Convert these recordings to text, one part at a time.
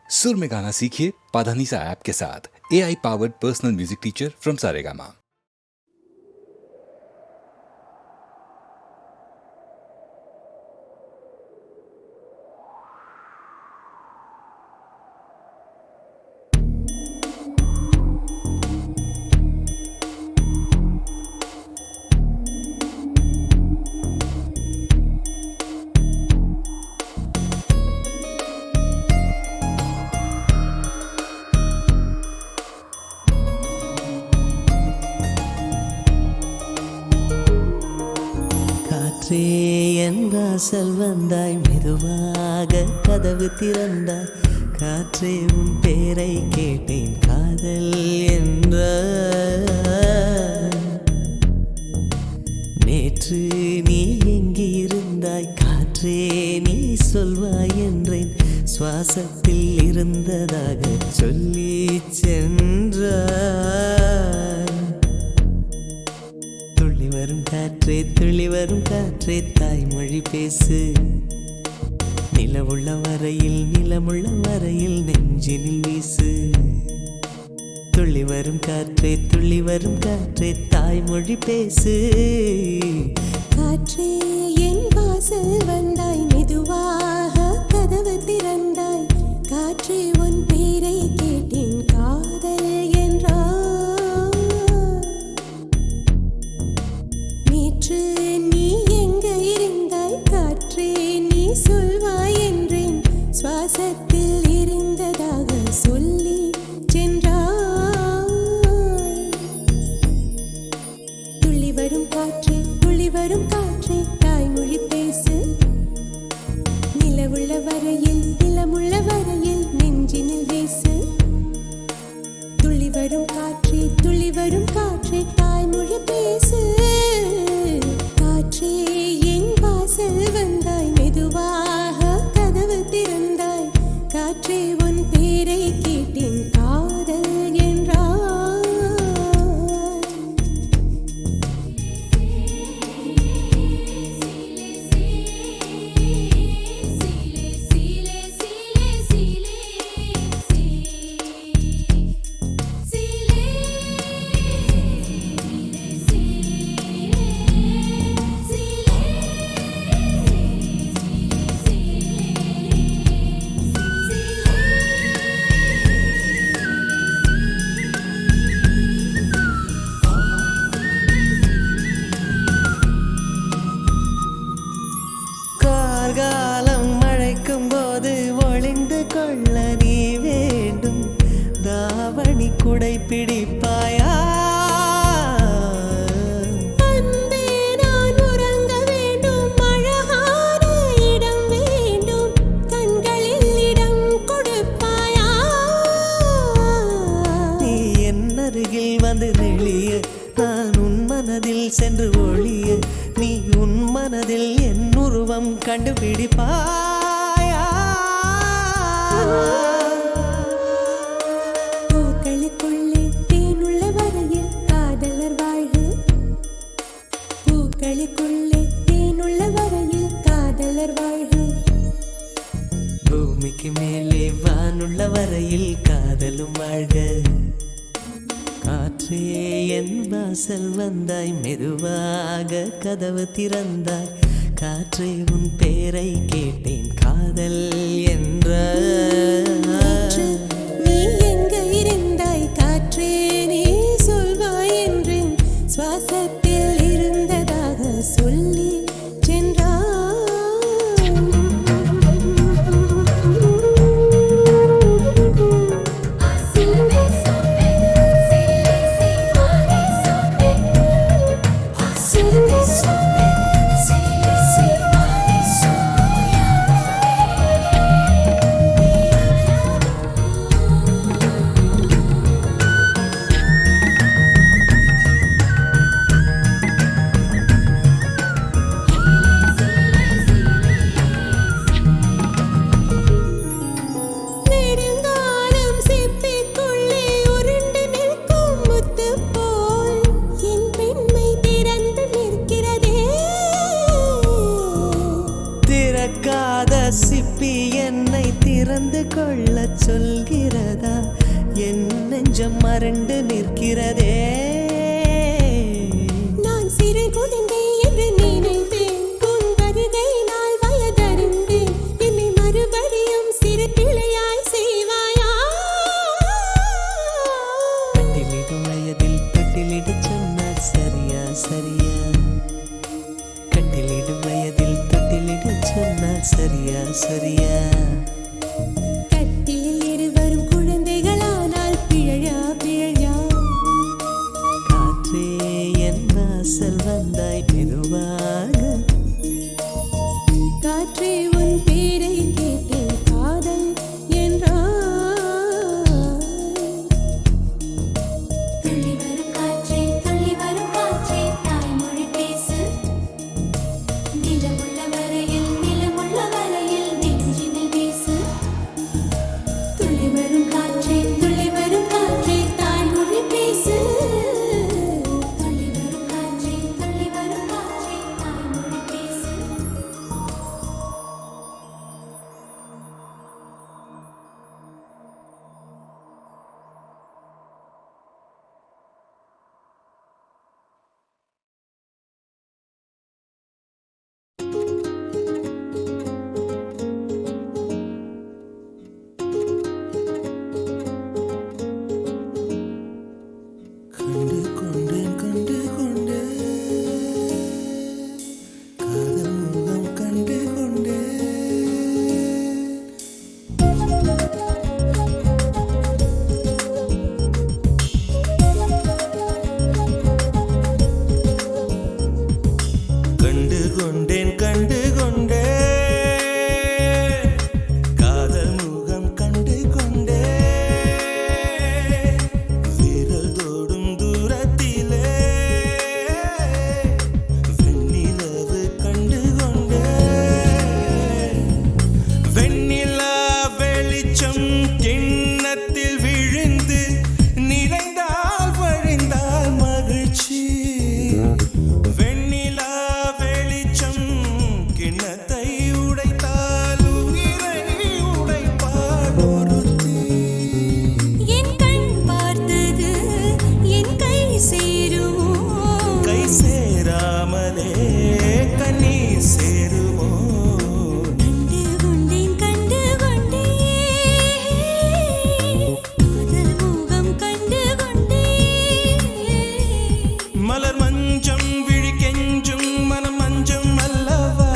सुर में गाना सीखिए पाधानीसा ऐप के साथ। AI powered personal music teacher from Saregama. காற்றே என் வாசல் வந்தாய், மெதுவாக கதவு திறந்தாய். காற்றே உன் பேரை கேட்டேன், காதல் என்ற. நேற்று நீ எங்கிருந்தாய், காற்றே நீ சொல்வாய் என்றேன். சுவாசத்தில் இருந்ததாக சொல்லி சென்றாய். துள்ளி வரும் காற்றே, துள்ளி வரும் காற்றே, தாய்மொழி பேசு. நிலவுள்ள வரையில், நிலமுள்ள வரையில் நெஞ்சினில் வீசு. துள்ளி வரும் காற்றே, துள்ளி வரும் காற்றே, தாய்மொழி பேசு. காற்றே என் வாசல் வந்தாய், மெதுவாக கதவு திறந்தாய். காற்றே உன் பேரை கேட்டேன், காதல் என்றாய். நேற்று நீ எங்க இருந்தாய், காற்றே நீ சொல்வாய் என்றேன். சுவாசத்தில் இருந்ததாக சொல்லி சென்றாய். துள்ளி வரும் காற்றே, துள்ளி வரும் காற்றே, தாய்மொழி பேசு. நிலவுள்ள வரையில், நிலமுள்ள வரையில் நெஞ்சினில் வீசு. துள்ளி வரும் காற்றே, துள்ளி வரும் காற்றே, தாய்மொழி பேசு. காற்றே என் வாசல் வந்தாய், மெதுவாக கதவு திறந்தாய். காற்றே உன் பேரை கேட்டேன், காதல் என்றாய். கார்காலம் மழைக்கும் போது ஒளிந்து கொள்ள நீ வேண்டும். தாவணி குடை பிடிப்பாயா? அன்பே நான் உறங்க வேண்டும், அழகான இடம் வேண்டும். கண்களில் இடம் கொடுப்பாயா? நீ என் அருகில் வந்து நெளிய, நான் உன் மனதில் சென்று ஒளிய. நீ உன் மனதில் என் உருவம் கண்டுபிடிப்பாயா? பூக்களுக்குள்ளே தேனுள்ள வரையில் காதலர் வாழ்வு. பூக்களுக்குள்ளே தேனுள்ள வரையில் காதலர் வாழ்வு. பூமிக்கு மேலே வானுள்ள வரையில் காதலும் வாழ்க. காற்றே என் வாசல் வந்தாய், மெதுவாக கதவு திறந்தாய். காற்றே உன் பேரை கேட்டேன், காதல் என்ற. நேற்று நீ எங்க இருந்தாய், காற்றே நீ சொல்வாய் என்றேன். சுவாசத்தில் இருந்ததாக சொல்லி சென்றாய். சொல்கிறதா என் நெஞ்சம் மறண்டு நிற்கிறதே நான் சிறு குழந்தை என்று நினைத்தேன் உன் வருகையினால் வயதறிந்தேன் என்னை மறுபடியும் சிறு பிள்ளையாய் செய்வாயா தொட்டிலிடும் வயதில் தொட்டிலிட சொன்னால் சரியா சரியா கட்டிலிடும் வயதில் தொட்டிலிட சொன்னால் சரியா சரியா கட்டிலில் இருவரும் குழந்தைகளானால் பிழையா பிழையா காற்றே என் வாசல் வந்தாய் மெதுவாக காற்றே உன் பேரை கேட்டு காதல் என்றாய் துள்ளி வரும் காற்றே தாய்மொழி பேசு நிலமுள்ள வரையில் நெஞ்சினில் வீசு துள்ளி வரும் காற்றே தாய்மொழி பேசு துள்ளி வரும் காற்றே தாய்மொழி பேசு கண்டு கொண்டேன் காதல் முகம் கண்டு கொண்டேன் கண்டு கொண்டேன் காதல் முகம் கண்டு கொண்டேன் விரல் தோடும் தூரத்திலே வெண்ணிலவு கண்டு கொண்டேன் வெண்ணிலா வெளிச்சம் கிண்ணத்தில் விழுந்து நிறைந்தால் வழிந்தால் மகிழ்ச்சி வெண்ணிலா வெளிச்சம் கிண்ணத்தை உடைத்தால் உயிரை உடைப்பார் ஒருத்தி என் கண் பார்த்தது என் கை சேருமோ கை சேராமலே கண்ணீர் சேருமோ கண்டு கொண்டேன் காதல் முகம் கண்டு கொண்டேன் மலர் மஞ்சம் விழி கெஞ்சும் மனம் மஞ்சம் அல்லவா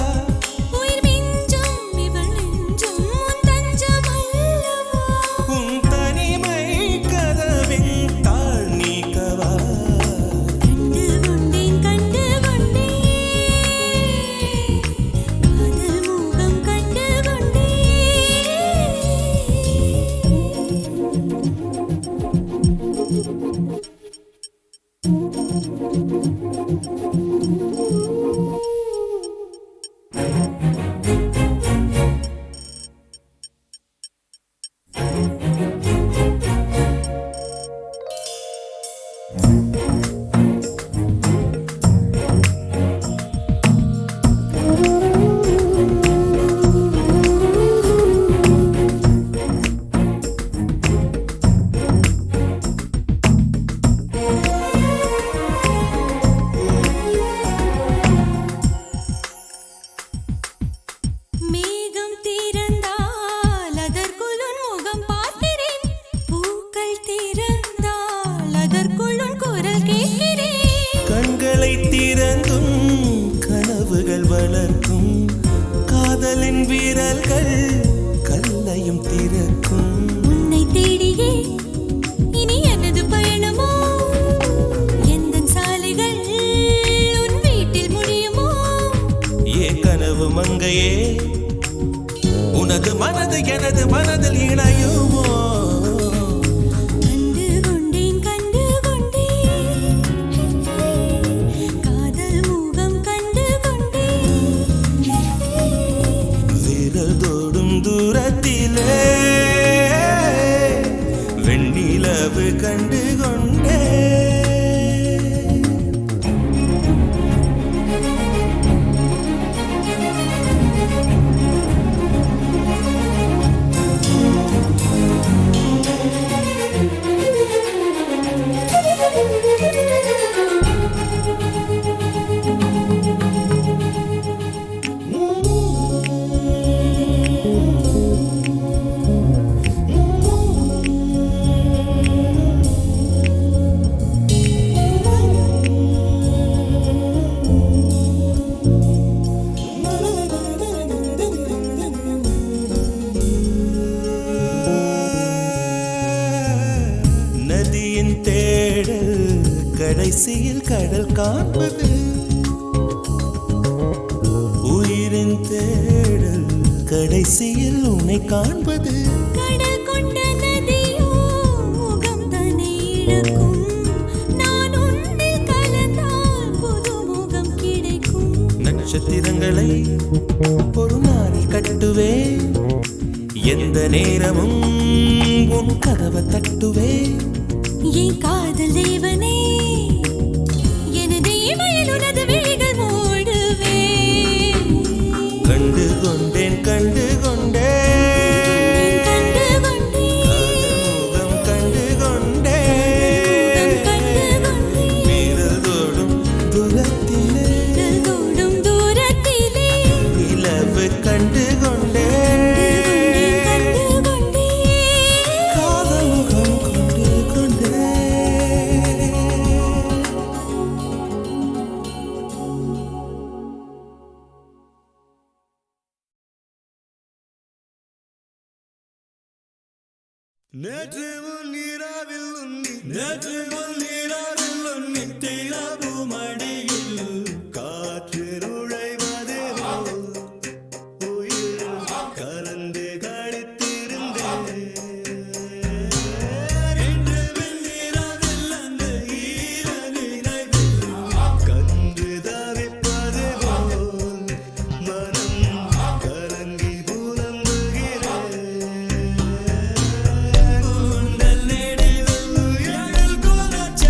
உயிர் மிஞ்சும் இவள் நெஞ்சும் உன் தஞ்சம் அல்லவா உன் தனிமை கதவின் தாழ் நீக்கவா கண்டு கொண்டேன் காதல் முகம் கண்டு மேகம் திறந்தால் அதற்குள் உன் முகம் பார்க்கிறேன் பூக்கள் திறந்தால் அதற்குள் உன் குரல் கேட்கிறேன் கண்களை திறந்தும் கனவுகள் வளர்க்கும் காதலின் வீரர்கள் கல்லையும் திறக்கும் உன்னை தேடியே இனி எனது பயணமோ எந்தன் சாலைகள் உன் வீட்டில் முடியுமோ ஏ கனவு மங்கையே உனது மனது எனது மனதில் இணையுமோ கண்டு கொண்டேன் காதல் முகம் கண்டு கொண்டேன் விரல் தோடும் தூரத்திலே வெண்ணிலவு கண்டு கொண்டேன் கடைசியில் கடல் காண்பது உயிரின் தேடல் கடைசியில் உன்னை காண்பது கடல் கொண்ட நதியோ முகம் தன்னை இழக்கும் நான் உன்னில் கலந்தால் புது முகம் கிடைக்கும் நட்சத்திரங்களை ஒரு நாளில் கட்டுவேன் எந்த நேரமும் உன் கதவை தட்டுவேன் என் காதல் தேவனே எனது இமையில் உனது விழிகள் மூடுவே கண்டு கொண்டேன் கண்டு கொண்டேன் கண்டு கொண்டேன் முகம் கண்டு கொண்டேன் கண்டு கொண்டேன் வீரல் தோடும் தூரத்திலே தோடும் தூரத்திலே நிலவு கண்டு கொண்டேன் கண்டு கொண்டேன் காதல் முகம் கொண்டு கொண்டேன் நேற்று முன்னிரவில் உன்னி திலபு மடியில் காற்று நுழைவது போல் உயிர் கலந்து கழித்திருந்தேன் என்று வெண்ணிரவில் அந்த ஈர நினைவில் கன்று தவிப்பது போல் மனம் கலங்கி புலம்புகிறேன் கூந்தல் நெடில் எழில் குலச்ச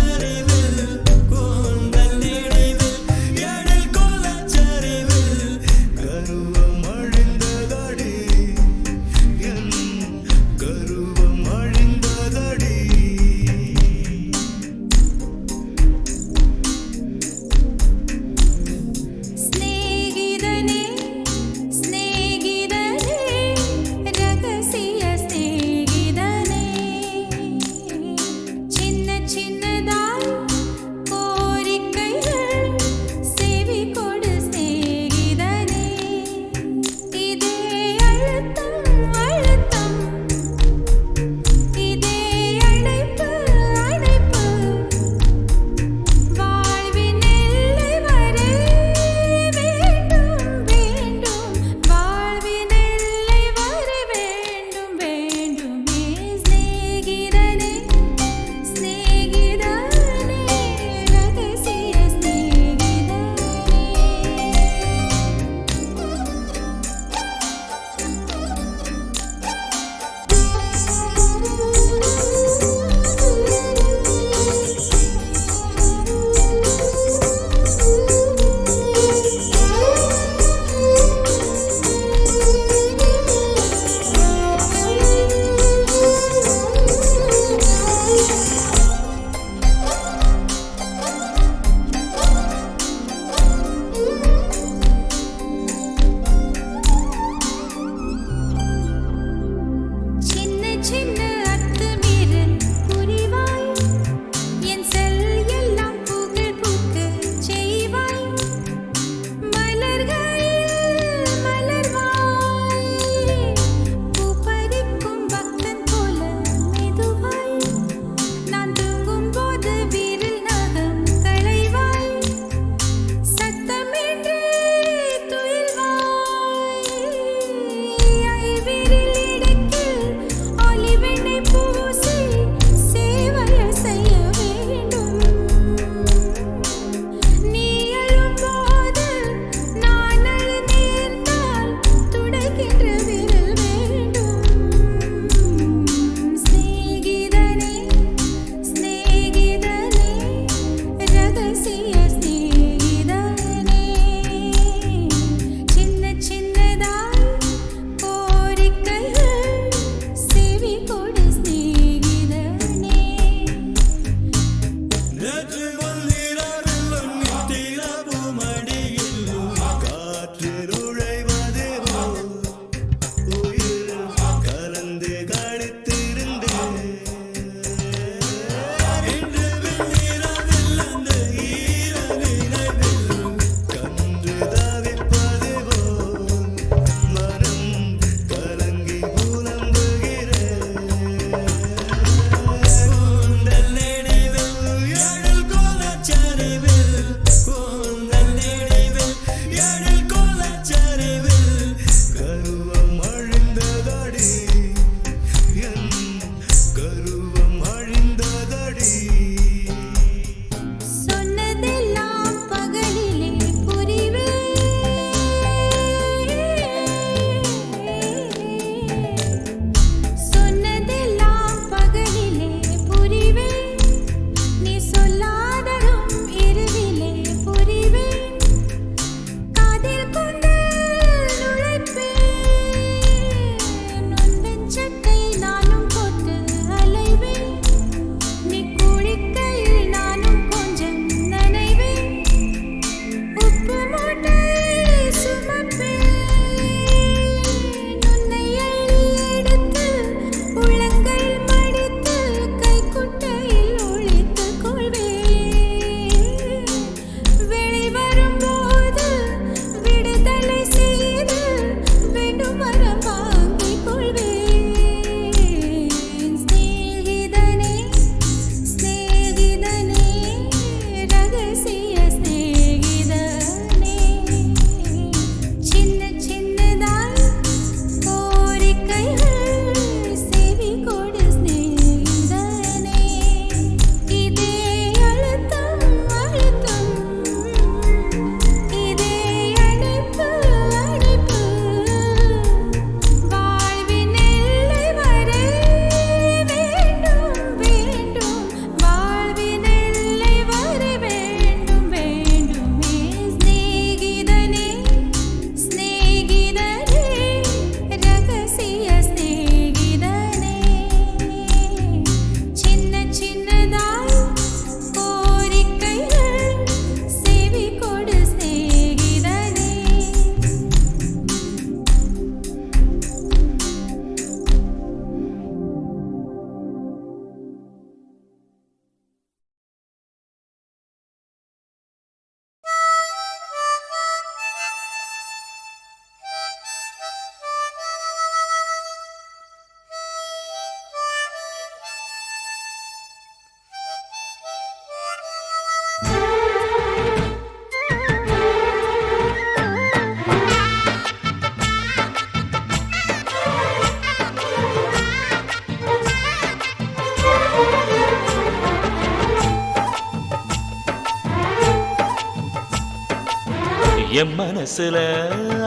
என் மனசுல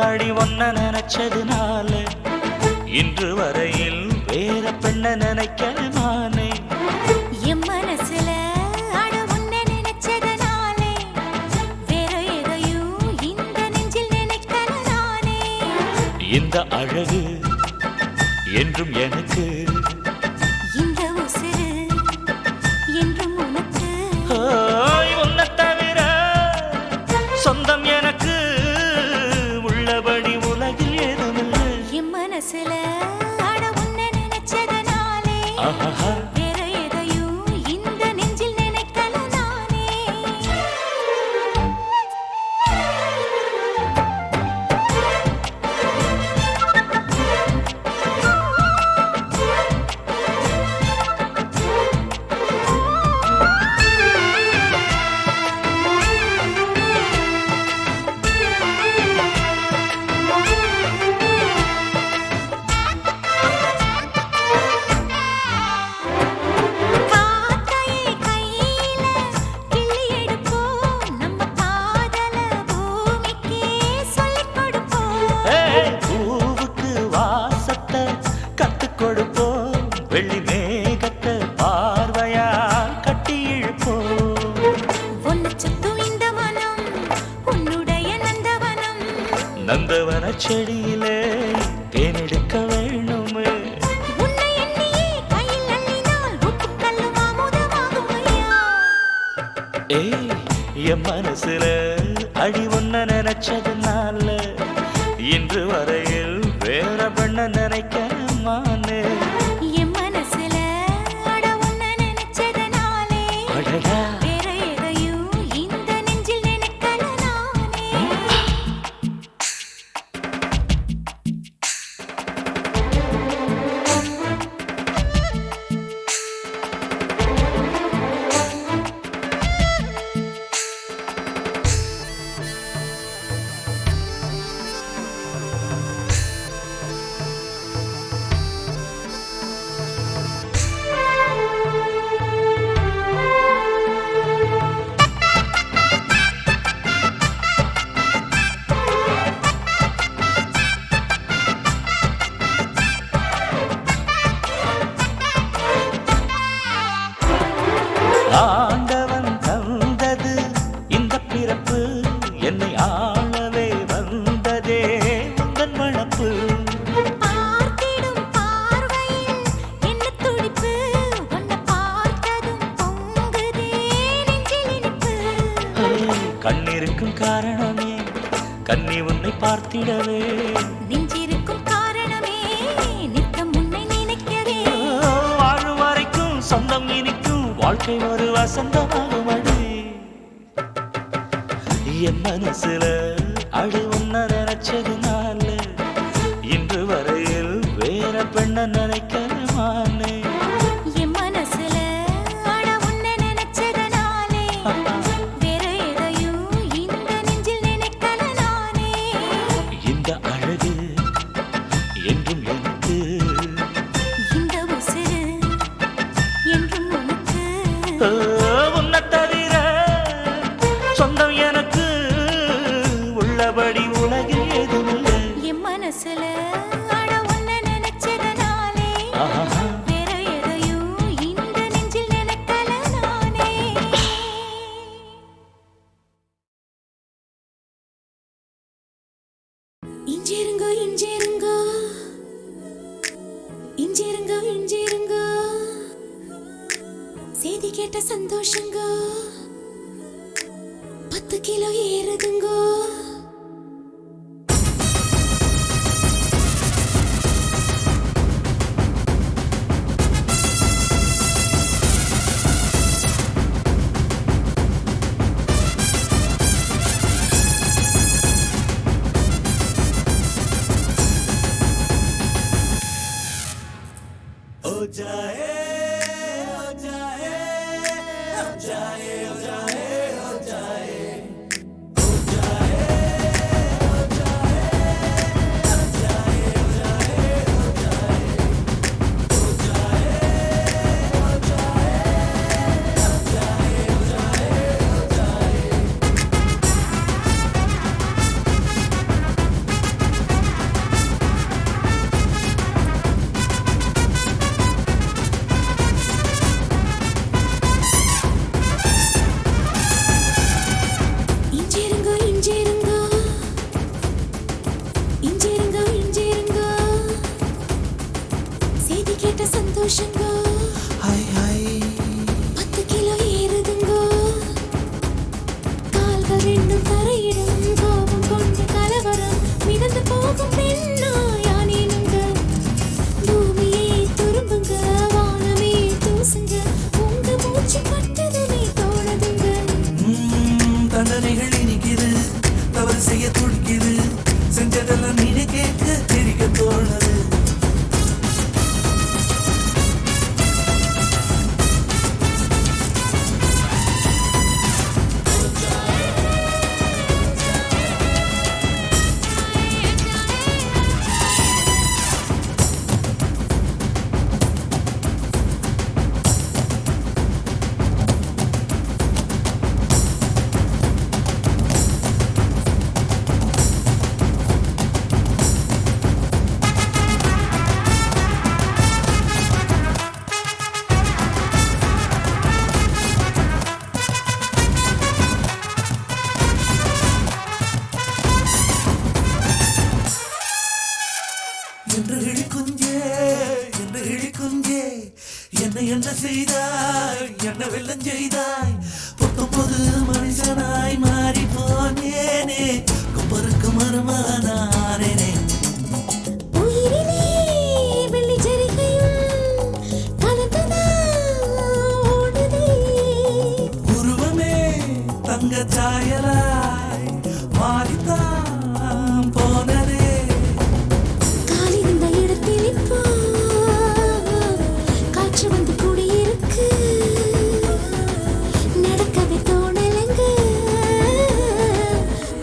அடி ஒன்ன நினைச்சதுனால இன்று வரையில் வேற பெண்ண நினைக்கல நானே. என் மனசுல அட உன்னை நினைச்சதனாலே வேற எதையும் இந்த நெஞ்சில் நினைக்கல நானே. இந்த அழகு என்றும் எனக்கு, இந்த உசிறு என்றும் உனக்கு. உன்னை தவிர சொந்தம் எனக்கு உள்ளபடி உலகில் ஏதுமில்லை. என் மனசுல அட உன்னை நினைச்சதனாலே ஆஹா வேற எதையும் இந்த நெஞ்சில் நினைக்கல நானே. காக்கையை கையில கிள்ளி எடுப்போம், நம்ம காதல பூமிக்கே சொல்லிக் கொடுப்போம். பூவுக்கு வாசத்தை கத்துக் கொடுப்போம், வெள்ளி மேகத்தை பார்வையா கட்டி இழுப்போம். உன்னை சுத்தும் இந்த மனம் உன்னுடைய நந்தவனம். நந்தவன செடியிலே தேனெடுக்க வேணுமே. உன்னை எண்ணியே கையில் அள்ளினால் உப்புக்கல்லும் அமுதமாகும் ஐயா. என் மனசுல அடி ஒன்ன நினைச்சதுனால இன்று வரையில் வேற பெண்ண நினைக்கமானே. என் மனசுல அட உன்னை நினைச்சதனாலே அடடா வேற எதையும் இந்த நெஞ்சில் நினைக்கல நானே. ஆண்டவன் தந்தது இந்த பிறப்பு, என்னை ஆளவே வந்ததே உந்தன் வளப்பு. பார்த்திடும் பார்வையில் என்ன துடிப்பு, உன்னை பார்த்ததும் பொங்குதே நெஞ்சில் இனிப்பு. கண்ணிருக்கும் காரணமே கண்ணி உன்னை பார்த்திடவே, நெஞ்சிருக்கும் காரணமே நித்தம் உன்னை நினைக்கவே. வாழும் வரைக்கும் சொந்தம் இனிக்கும், வாழ்க்கை ஒரு வசந்தமாகும் அடி. என் மனசுல அடி உன்ன நினைச்சதுனால இன்று வரையில் வேற பெண்ண நினைக்கமானே. என் மனசுல அட உன்னை நினைச்சதனாலே வேற எதையும் இந்த நெஞ்சில் நினைக்கல நானே. இந்த அழகு என்றும் எனக்கு, இந்த உசிறு என்றும் உனக்கு. உன்னை தவிர சொந்தம் எனக்கு உள்ளபடி உலகில் ஏதுமில்லை. என் மனசுல அட உன்னை நினைச்சதனாலே ஆஹா வேற எதையும் இந்த நெஞ்சில் நினைக்கல நானே. இஞ்சிருங்கோ இஞ்சிருங்கோ இஞ்சிருங்கோ இஞ்சிருங்கோ, செய்தி கேட்ட சந்தோஷங்கோ 10 கிலோ ஏறுதுங்கோ. என்ன செய்தாய் என்ன வெள்ளம் செய்தாய் 19 மனுஷனாய் மாறி போனேனே கொப்பருக்கு மருமானானேனே உயிரிலே வெள்ளி ஜரிகையும் கலந்ததால் ஓடுதே. உருவமே தங்க சாயலாய் மாறித்தான் போனதே காலிருந்த இடத்தில் இப்போ காற்று வந்து கூடியிருக்கு. நடக்கவே தோணலங்க,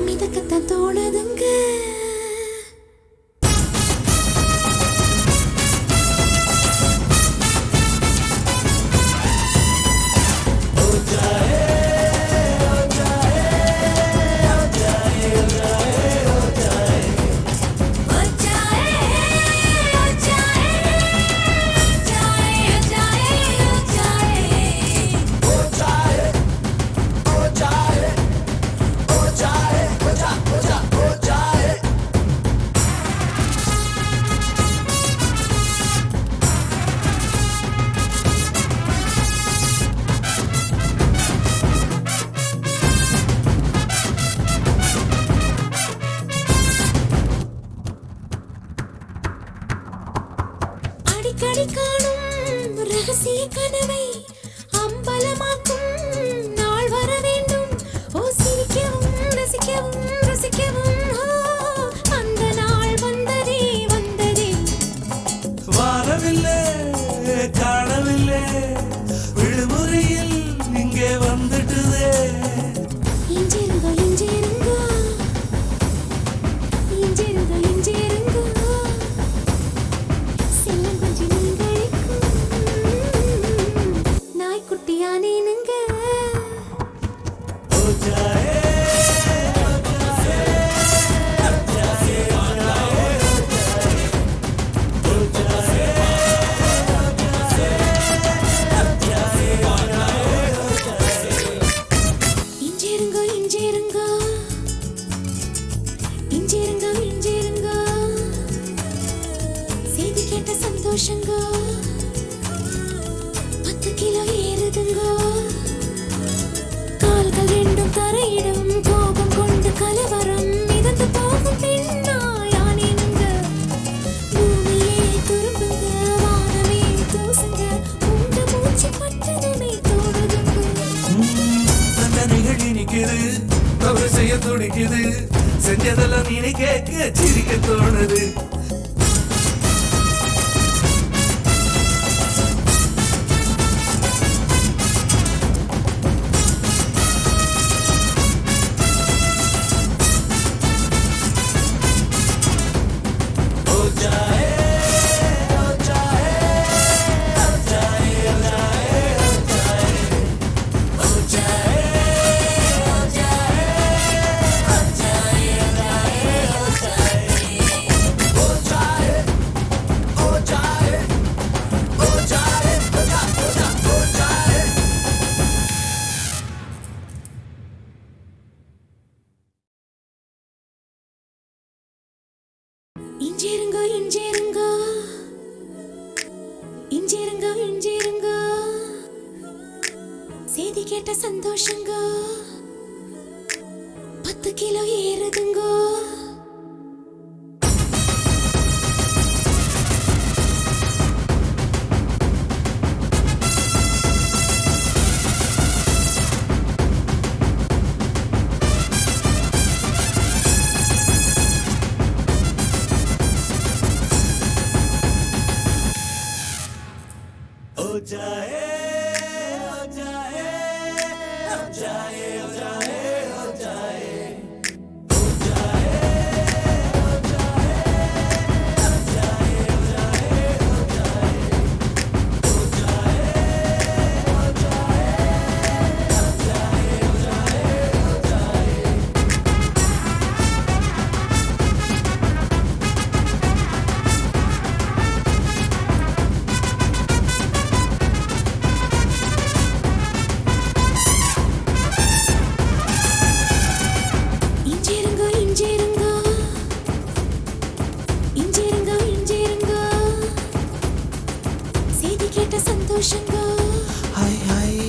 மிதக்கத்தான் தோணுதுங்க. அடிக்கடி காணும் ரகசிய கனவை அம்பலமாக்கும் நாள் வர வேண்டும். ஓ சிரிக்கவும் ரசிக்கவும் ருசிக்கவும் அந்த நாள் வந்ததே வந்ததே. வாரவில்லை காணவில்லை விடுமுறையில் இங்கே வந்துட்டுதே இஞ்சிருங்கோ இஞ்சிருங்கோ இஞ்சிருங்கோ இஞ்சிருங்கோ செல்லம் கொஞ்சம் நீங்களுக்கும் நாய்க்குட்டியானேனுங்க. இஞ்சிருங்கோ இஞ்சிருங்கோ இஞ்சிருங்கோ இஞ்சிருங்கோ செய்தி கேட்ட சந்தோஷங்கோ 10 கிலோ ஏறுதுங்கோ. கால்கள் ரெண்டும் தரையிடும் கோபம் கொண்டு கலவரம் மிதந்து போகும் பெண்ணாயானேனுங்க. பூமியே துரும்புங்க வானமே தூசுங்க உங்க மூச்சு பட்டதுமே தோணுதுங்க. தண்டனைகள் இனிக்குது தவறு செய்ய துடிக்குது செஞ்சதெல்லாம் நீ கேட்க சிரிக்க தோணுது இஞ்சிருங்கோ இஞ்சிருங்கோ இஞ்சிருங்கோ இஞ்சிருங்கோ செய்தி கேட்ட சந்தோஷங்கோ 10 கிலோ ஏறுதுங்கோ. சந்தோஷங்கோ ஹாய் ஹாய்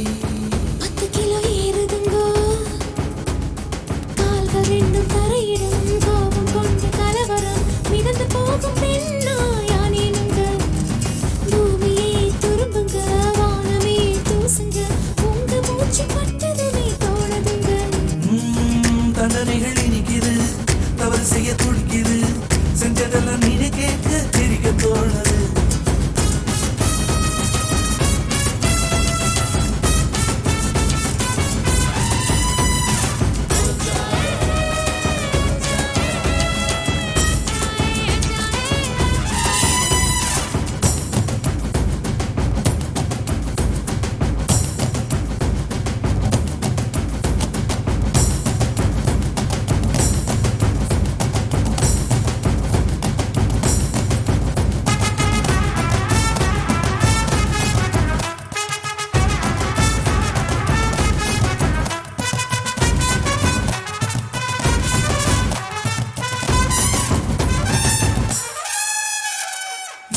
10 கிலோ ஏறுதுங்கோ கால்கள் ரெண்டும் தரையிடும் கோபம் கொண்டு கலவரம் மிதந்து போகும் பெண்ணா யானேனுங்க பூமியே துரும்புங்க வானமே தூசுங்க உங்க மூச்சு பட்டதுமே தோணுதுங்க தண்டனைகள் இனிக்குது தவறு செய்ய துடிக்குது செஞ்சதெல்லாம் நீனே கேட்க சிரிக்க தோணுது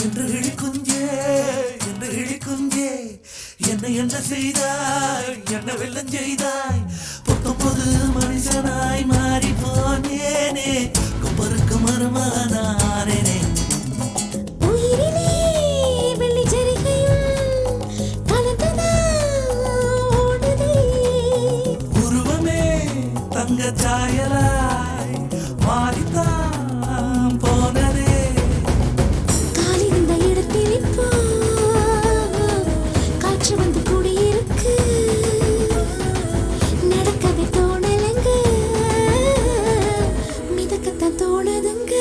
என்று இழிக்குஞ்சே என்னை என்ன செய்தாய் என்ன வெள்ளம் செய்தாய் 19 மனுஷனாய் மாறி போனேனே கொப்பருக்கு மருமானானேனே உயிரிலே வெள்ளி ஜரிகையும் கலந்ததா ஓடுதே உருவமே தங்க சாயலாய் மாறித்தான் போனதே காலிருந்த இடத்தில் இப்போ காற்று வந்து கூடியிருக்கு நடக்கவே தோணலங்க மிதக்கத்தான் தோணுதுங்க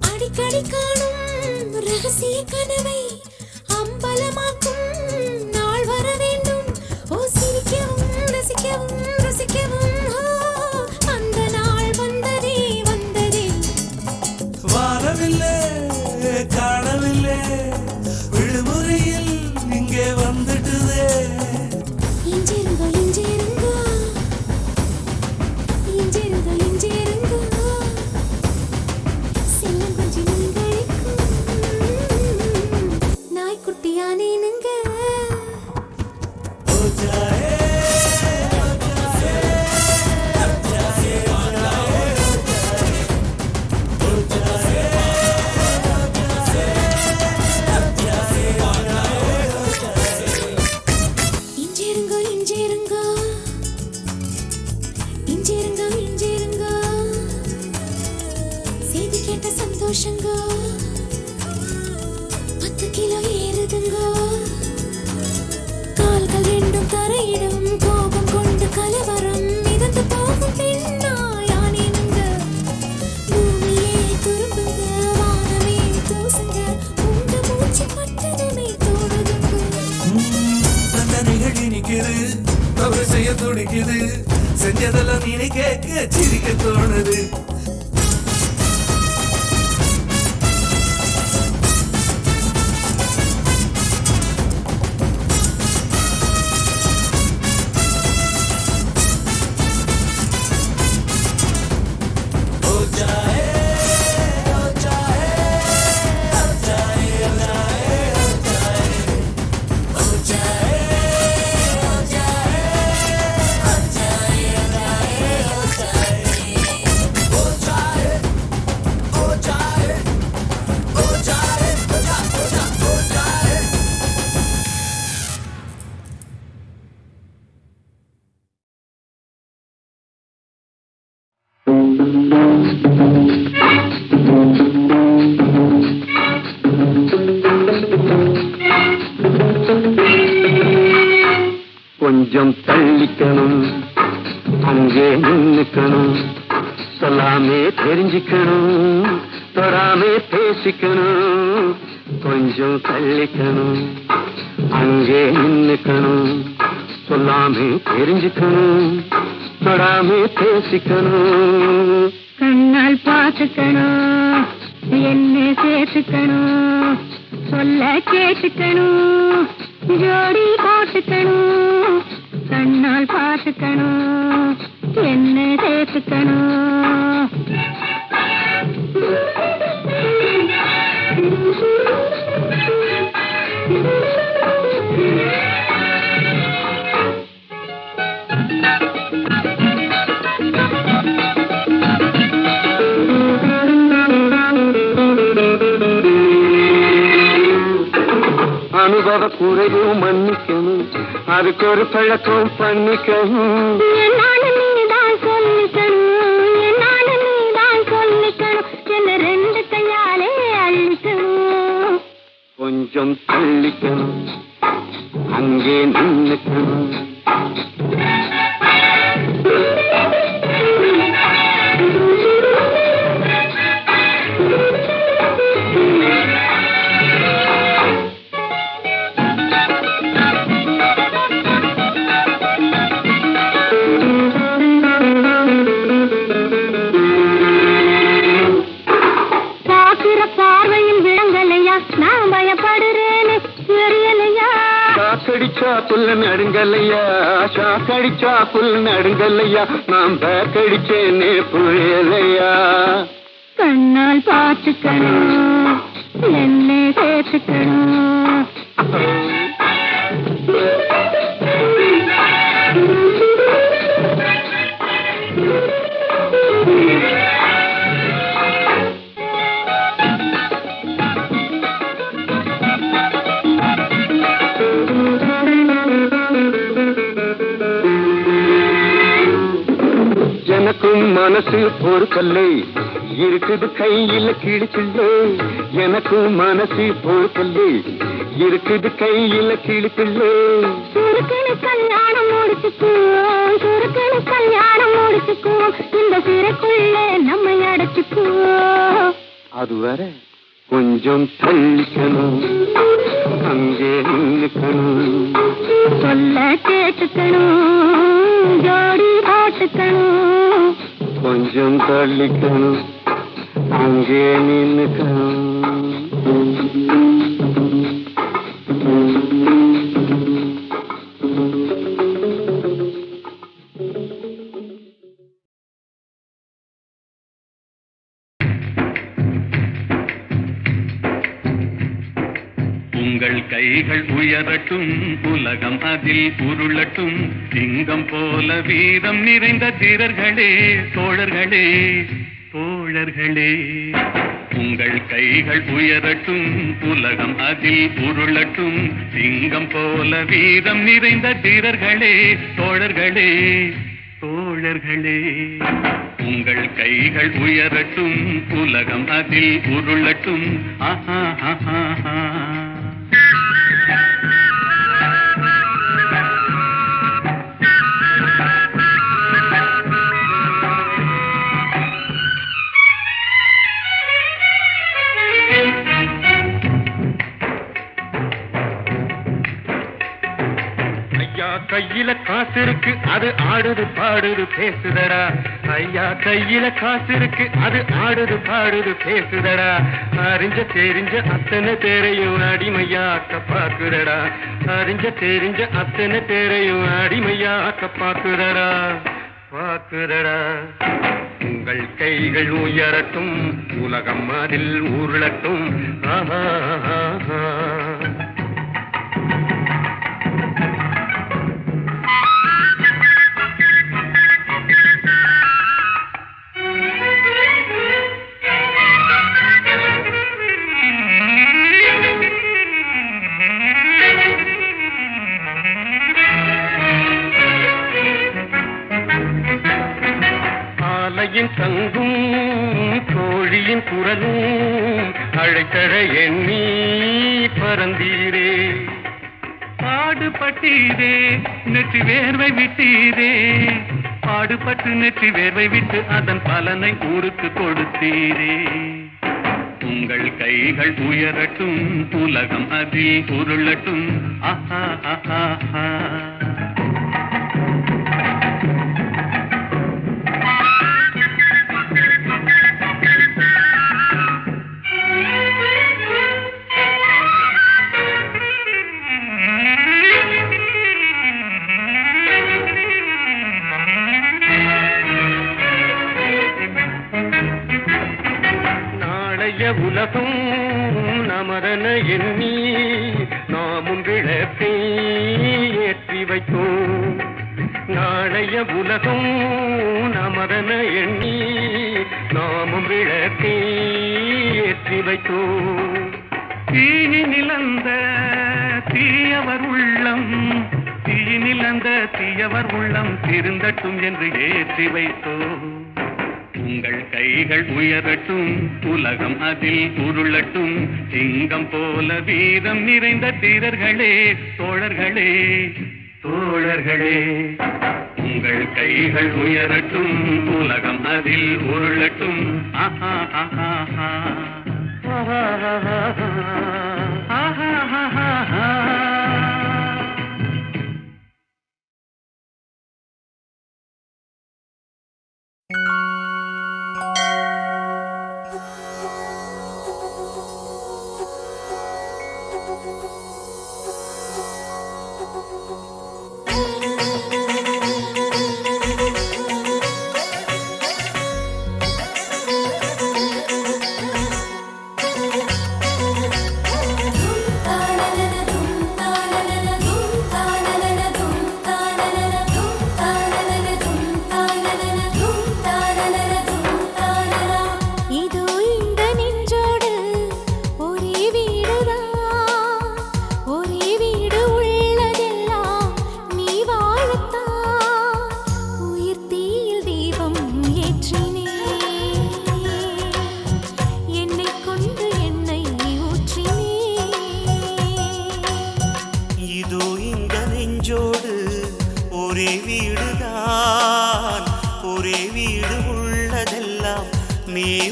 அடிக்கடி காணும் ரகசிய கனவை அம்பலமாக்கும் நாள் வர வேண்டும் ஓ சிரிக்கவும் ரசிக்கவும் ரசிக்கவும் அந்த நாள் வந்ததே வந்ததே வாரவில்லை காணவில்லை விடுமுறையில் இங்கே வந்துட்டுதே இஞ்சிருங்கோ இஞ்சிருங்கோ இஞ்சிருங்கோ இஞ்சிருங்கோ செல்லம் கொஞ்சம் நீங்களுக்கும் நாய்க்குட்டியானேனுங்க இஞ்சிருங்கோ இஞ்சிருங்கோ இஞ்சிருங்கோ இஞ்சிருங்கோ செய்தி கேட்ட சந்தோஷங்கோ 10 கிலோ ஏறுதுங்கோ கால்கள் ரெண்டும் தரையிடும் கோபம் கொண்டு கலவரம் மிதந்து போகும் பெண்ணா யானேனுங்க பூமியே துரும்புங்க வானமே தூசுங்க உங்க மூச்சு பட்டதுமே தோணுதுங்க தண்டனைகள் இனிக்குது தவறு செய்ய துடிக்குது செஞ்சதெல்லாம் நீனே கேட்க சிரிக்க தோணுது கொஞ்சம் தள்ளிக்கணும் அங்கே நின்னுக்கணும் சொல்லாமே தெரிஞ்சுக்கணும் தொடாமே பேசிக்கணும் கொஞ்சம் தள்ளிக்கணும் அங்கே நின்னுக்கணும் சொல்லாமே தெரிஞ்சுக்கணும் தொடாமே பேசிக்கணும் கண்ணால் பார்த்துக்கணும் என்ன சேர்த்துக்கணும் சொல்ல கேட்டுக்கணும் ஜோடி போட்டுக்கணும் கண்ணால் பார்த்துக்கணும் என்ன சேர்த்துக்கணும் அனுபவ குறையும் மன்னிக்கணும் அதுக்கு ஒரு பழக்கம் பண்ணிக்கணும் நீதான் சொல்லிக்கணும் என்னாலும் நீதான் சொல்லிக்கணும் என்ன ரெண்டு கையாலே அள்ளிக்கணும் கொஞ்சம் தள்ளிக்கணும் அங்கே நின்னுக்கணும் புல் நடுங்கல்லையா ஷாக்கடிச்சா புல் நடுங்கல்லையா நாம் பேக்கடிச்சேனே புரியலையா கண்ணால் பார்த்துக்கணும் என்ன சேர்த்துக்கணும் எனக்கும் மனசு பொறுக்கல்லை இருக்குது கையில கிழிச்சில்லை எனக்கும் மனசு பொறுக்கல்லை இருக்குது கையில கிழிச்சில்லை சுருக்கனு கல்யாணம் முடிச்சுக்குவோம் சுருக்கனு கல்யாணம் முடிச்சுக்குவோம் இந்த சிறைக்குள்ளே நம்மை அடைச்சுக்குவோம் அது வர கொஞ்சம் தள்ளிக்கணும் அங்கே நின்னுக்கணும் சொல்ல கேட்டுக்கணும் ஜோடி போட்டுக்கணும் கொஞ்சம் தள்ளிக்கணும் அங்கே நின்னுக்கணும் உங்கள் கைகள் உயரட்டும் உலகம் அதில் உருளட்டும் சிங்கம் போல வீரம் நிறைந்த தீரர்களே தோழர்களே தோழர்களே உங்கள் கைகள் உயரட்டும் உலகம் அதில் உருளட்டும் சிங்கம் போல வீரம் நிறைந்த தீரர்களே தோழர்களே தோழர்களே உங்கள் கைகள் உயரட்டும் உலகம் அதில் உருளட்டும் ஆஹா ஆஹா ஆஹா கையில காசு இருக்கு அது ஆடுது பாடுது பேசுதடா ஐயா கையில காசு இருக்கு அது ஆடுது பாடுது பேசுதடா அறிஞ்ச தெரிஞ்ச அத்தனை பேரையும் அடிமையாக்க பாக்குறடா அறிஞ்ச தெரிஞ்ச அத்தனை பேரையும் அடிமையாக்க பாக்குறடா பாக்குறடா உங்கள் கைகள் உயரட்டும் உலகம் அதில் உருளட்டும் ஆஹா ஆஹா சங்கும் தோழியின் குரலும் அழைத்தழ எண்ணி பறந்தீரே பாடுபட்டீரே நெற்றி வேர்வை விட்டீரே, பாடுபட்டு நெற்றி வேர்வை விட்டு அதன் பலனை ஊருக்கு கொடுத்தீரே. உங்கள் கைகள் உயரட்டும், உலகம் அதில் உருளட்டும். ஆஹா ஆஹா ஆஹா. உலகம் நமதன எண்ணி நாமும் விளக்கை ஏற்றி வைத்தோம். நாளைய உலகம் நமதன எண்ணி நாமும் விளக்கை ஏற்றி வைத்தோம். தீயினில் அந்த தீயவர் உள்ளம், தீயினில் அந்த தீயவர் உள்ளம் திருந்தட்டும் என்று ஏற்றி வைத்தோம். உங்கள் கைகள் உயரட்டும், உலகம் அதில் உருளட்டும். சிங்கம் போல வீரம் நிறைந்த தீரர்களே, தோழர்களே தோழர்களே. உங்கள் கைகள் உயரட்டும், உலகம் அதில் உருளட்டும். ஆஹா ஆஹா ஆஹா ஆஹா ஆஹா ஆஹா ஆஹா.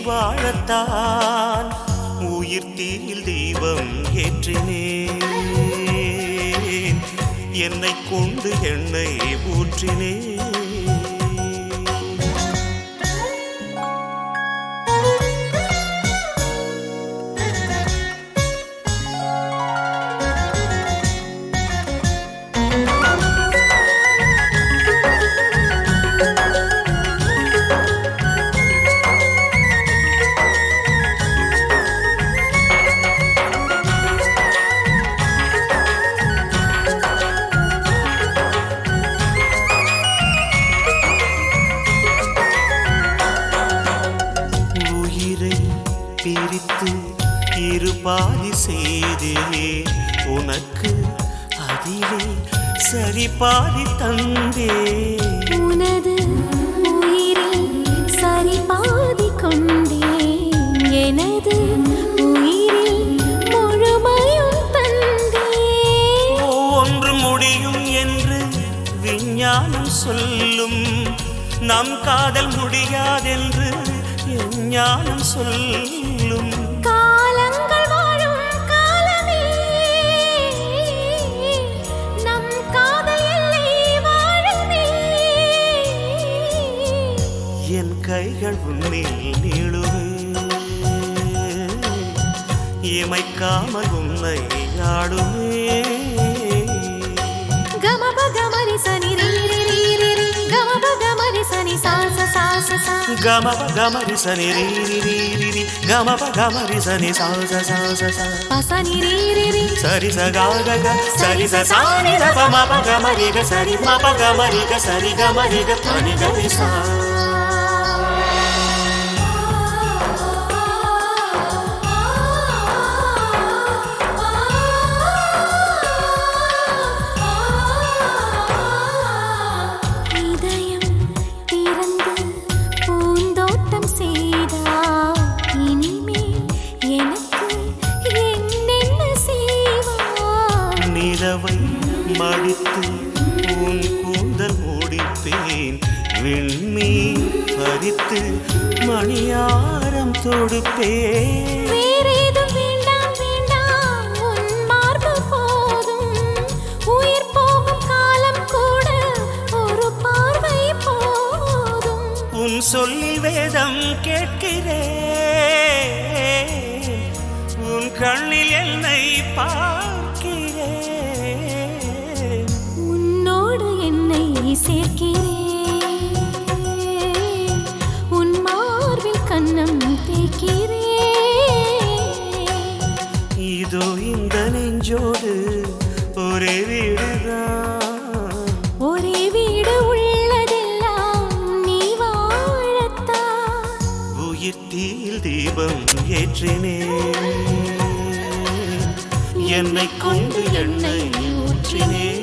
வாழத்தான் உயிர் தீயில் தீபம் ஏற்றினேன், என்னை கொண்டு எண்ணெய் ஊற்றினேன். பாதி செய்தே உனக்கு அதிலே சரி பாதி தந்தே, உனது உயிரில் சரி பாதி கொண்டே, எனது உயிரில் முழுமையும் தந்தே. ஒன்று முடியும் என்று விஞ்ஞானம் சொல்லும், நம் காதல் முடியாதென்று ஞானம் சொல்லும். காலங்கள் வாழும் காலமே நம் காதல் எல்லை வாழுமே. என் கைகள் உன்னில் நீளுமே, இமைக்காமல் உன்னை ஆடுமே. கமப கமரி சனி ரீ ரீ ரீ ரீ, கமப கமரி சனி சா சா சா சா, கமப கமரி சனி ரீ ரீ ரீ ரீ, கமப கமரி சனி சா சா சா சா, பசனி ரீ ரீ ரீ, சரி ச க க க, சரி ச சா நி த ப ம ப கமரி க சரி ம ப கமரி க சரி கமரி க பனி க ரி சா. நிலவை மடித்து உன் கூந்தல் முடிப்பேன் விண்மீன் பறித்து மணியாரம் தொடுப்பேன் வேறேதும் வேண்டாம் வேண்டாம் உன் மார்பு போதும் உயிர் போகும் காலம் கூட ஒரு பார்வை போதும் உன் சொல்லில் வேதம் கேட்கிறேன் உன் கண்ணில் என்னை பார்க்கிறேன் உன்னோடு என்னை சேர்க்கிறேன் உன் மார்பில் கன்னம் தேய்க்கிறேன் இதோ இந்த நெஞ்சோடு ஒரே வீடுதான் ஒரே வீடு உள்ளதெல்லாம் நீ வாழத்தான் உயிர் தீயில் தீபம் ஏற்றினேன் என்னை கொண்டு எண்ணெய் ஊற்றினேன்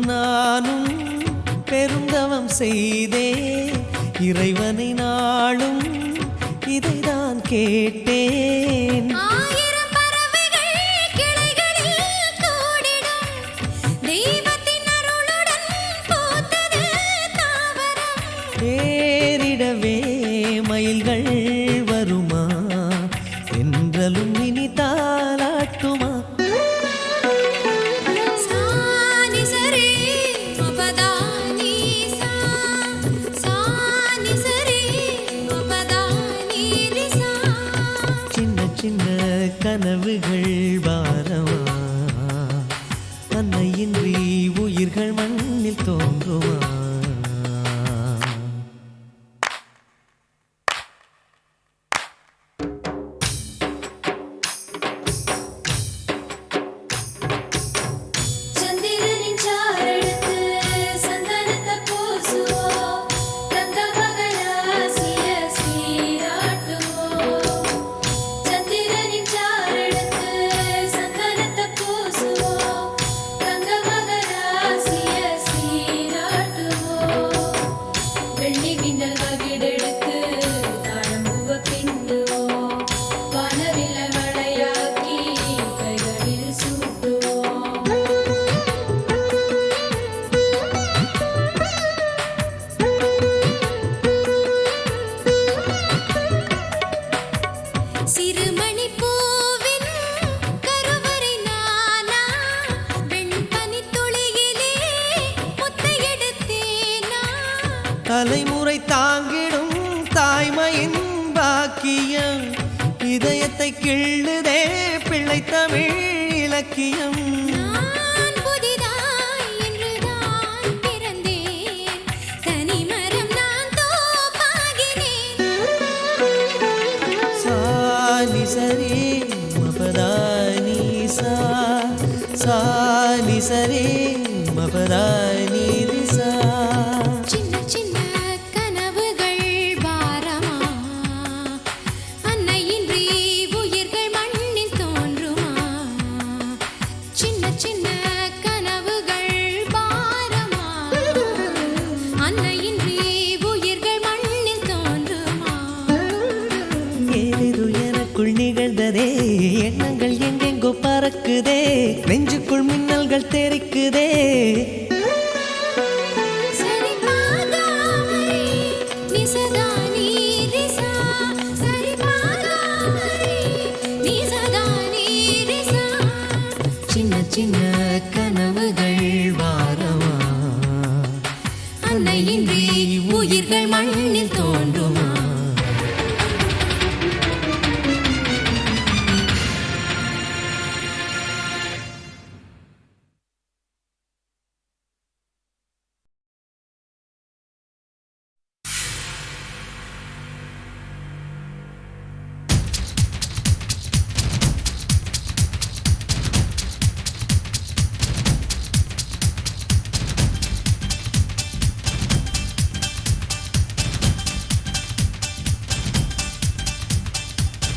நானும் பெருந்தவம் செய்தே இறைவனை நாளும் இதைதான் கேட்டேன். ஆயிரம் பறவைகள் கிளைகளில் கூடிடும், தெய்வத்தின் அருளுடன் பூத்தது தாவரம். பேரிடவே மயில்கள் வருமா, என்றலும் இனி தாலாட்டுமா? சின்ன கனவுகள் பாரமா, அன்னையின்றி உயிர்கள் மண்ணில் தோன்றுமா? சீராட்டு தலைமுறை தாங்கிடும் தாய்மையின் பாக்கியம் இதயத்தை கிள்ளுதே பிள்ளை தமிழ் இலக்கியம். நான் புதிதாய் இன்றுதான் பிறந்தேன், தனிமரம் நான் தோப்பாகினேன். சாலி சரி மபதானி சாலி சரி மபதானி ரிசா. சின்ன சின்ன கனவுகள் பாரமா, அன்னையின்றி உயிர்கள் மண்ணில் தோன்றுமா. சின்ன சின்ன கனவுகள் பாரமா, அன்னையின்றி உயிர்கள் மண்ணில் தோன்றுமா. ஏது எனக்குள் நிகழ்ந்ததே எண்ணங்கள் எங்கெங்கோ பறக்குதே நெஞ்சுக்குள் மின்னல்கள் தெரிக்குதே. சரி பாகாமரி நிசதா நீரிசா, சரி பாகாமரி நிசதா நீரிசா. சின்ன சின்ன கனவுகள் வாரமா, அன்னையின்றி உயிர்கள் மண்ணில் தோன்றுமா.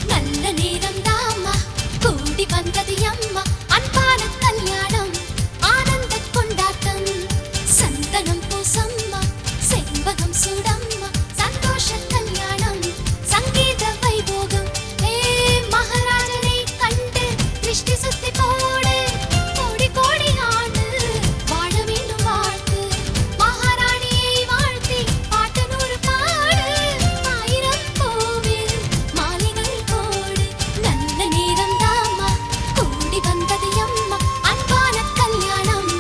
நல்ல நேரம் தாமா கூடி வந்தது அம்மா, அன்பான கல்யாணம் ஆனந்த கொண்டாட்டம். சந்தனம் பூசம்மா செண்பகம் சூடம்மா, சந்தோஷ கல்யாணம் சங்கீத வைபோகம். மகாராஜனை கண்டு திருஷ்டி சுத்தி போடு, கோடி கோடி ஆண்டு வாழ வேண்டும் வாழ்த்து. மகாராணியை வாழ்த்தி பாட்டு நூறு பாடு, ஆயிரம் கோவில் மாலைகள் போடு. நல்ல நேரம் தாமா கூடி வந்தது அம்மா, அன்பான கல்யாணம்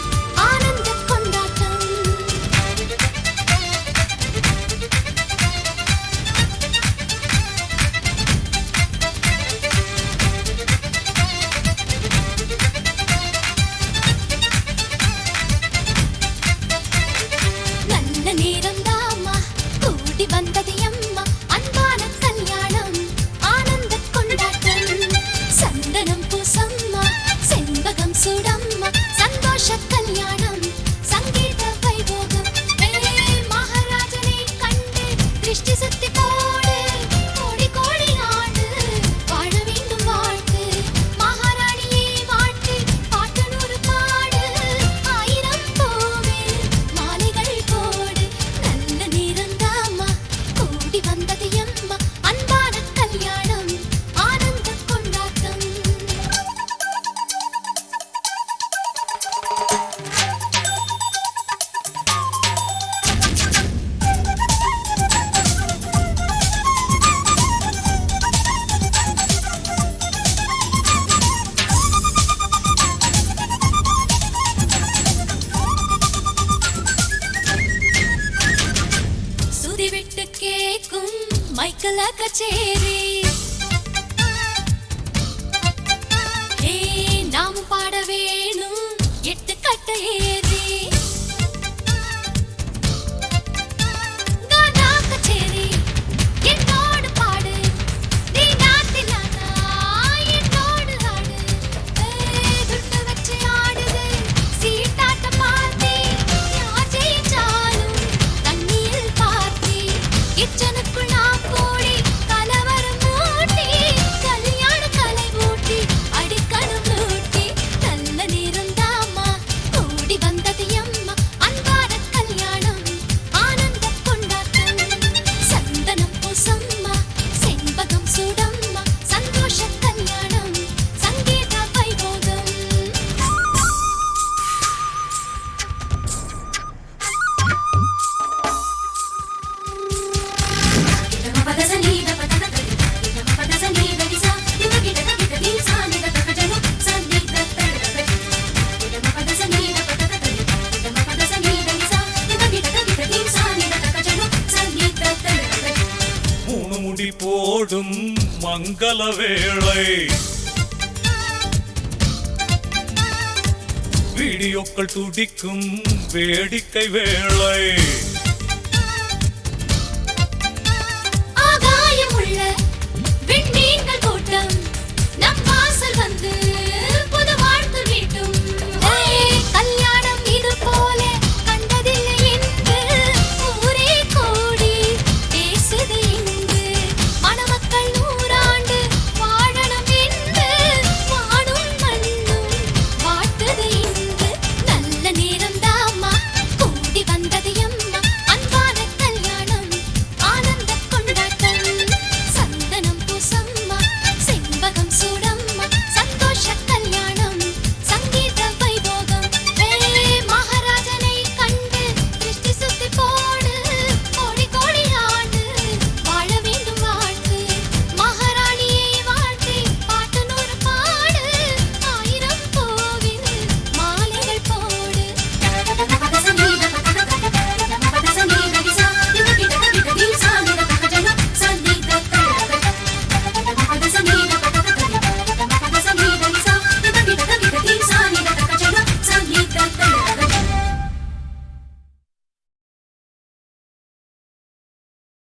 ஆனந்த கொண்டாட்டம். நல்ல நேரம் தாமா கூடி வந்தது அம்மா, அன்பான கல்யாணம் ஆனந்த கொண்டாட்டம். சந்தனம் பூசம்மா செண்பகம் சூடம்மா, சந்தோஷ கல்யாணம் சங்கீத வைபோகம். மகாராஜனை கண்டு திருஷ்டி சுத்தி போடு, கோடி கோடி ஆண்டு வாழ வேண்டும் வாழ்த்து. மகாராணியை வாழ்த்தி பாட்டு நூறு பாடு, ஆயிரம் கோவில் மாலைகள் போடு. நல்ல நேரம் தாமா கூடி வந்தது அம்மா, அன்பான கல்யாணம் ஆனந்த கொண்டாட்டம். சுதி விட்டு கேக்கும் மைக்கேல கச்சேரி, நாமும் பாட வேணும் எட்டு கட்ட ஏறி. கானா கச்சேரி என்னோடு பாடு, நீ நாட்டிலானா என்னோடு ஆடு. துட்டு வச்சு ஆடுது சீட்டாட்ட பார்த்தி, யார் ஜெயிச்சாலும் தண்ணியில் பார்த்தி. கிச்சனுக்குள் நாம் கூடி கலவரம் மூட்டி, கல்யாண கலை மூட்டி அடிக்கணும் லூட்டி. நல்ல நேரம் தாமா கூடி வந்தது அம்மா, அன்பான கல்யாணம் ஆனந்த கொண்டாட்டம். சந்தனம் பூசம்மா செண்பகம் சூடம்மா, சந்தோஷ கல்யாணம் சங்கீத வைபோகம். மங்கள வேளை வீடியோக்கள் துடிக்கும் வேடிக்கை வேளை